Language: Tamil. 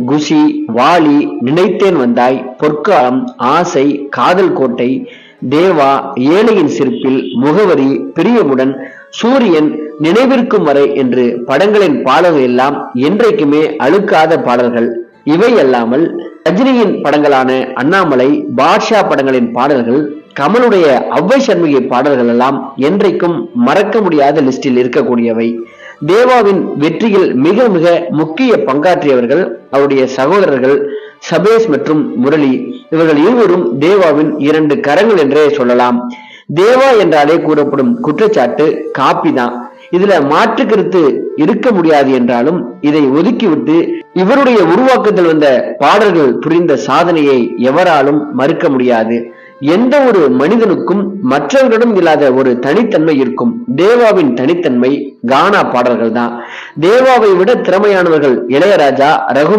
குஷி, வாலி, நினைத்தேன் வந்தாய், பொற்காலம், ஆசை, காதல் கோட்டை, தேவா, ஏழையின் சிரிப்பில், முகவரி, பிரியமுடன், சூரியன், நினைவிற்கும் வரை என்று படங்களின் பாடல்கள் எல்லாம் என்றைக்குமே அழுக்காத பாடல்கள். இவை அல்லாமல் ரஜினியின் படங்களான அண்ணாமலை, பாட்ஷா படங்களின் பாடல்கள், கமலுடைய அவ்வை சண்முகி பாடல்கள் எல்லாம் என்றைக்கும் மறக்க முடியாத லிஸ்டில் இருக்கக்கூடியவை. தேவாவின் வெற்றியில் மிக மிக முக்கிய பங்காற்றியவர்கள் அவருடைய சகோதரர்கள் சபேஷ் மற்றும் முரளி. இவர்கள் இருவரும் தேவாவின் 2 கரங்கள் என்றே சொல்லலாம். தேவா என்றாலே கூறப்படும் குற்றச்சாட்டு காப்பி தான். இதுல மாற்று கருத்து இருக்க முடியாது என்றாலும் இதை ஒதுக்கிவிட்டு இவருடைய உருவாக்கத்தில் வந்த பாடல்கள் புரிந்த சாதனையை எவராலும் மறுக்க முடியாது. எந்த ஒரு மனிதனுக்கும் மற்றவர்களிடம் இல்லாத ஒரு தனித்தன்மை இருக்கும். தேவாவின் தனித்தன்மை கானா பாடல்கள் தான். தேவாவை விட திறமையானவர்கள் இளையராஜா, ரகுமான்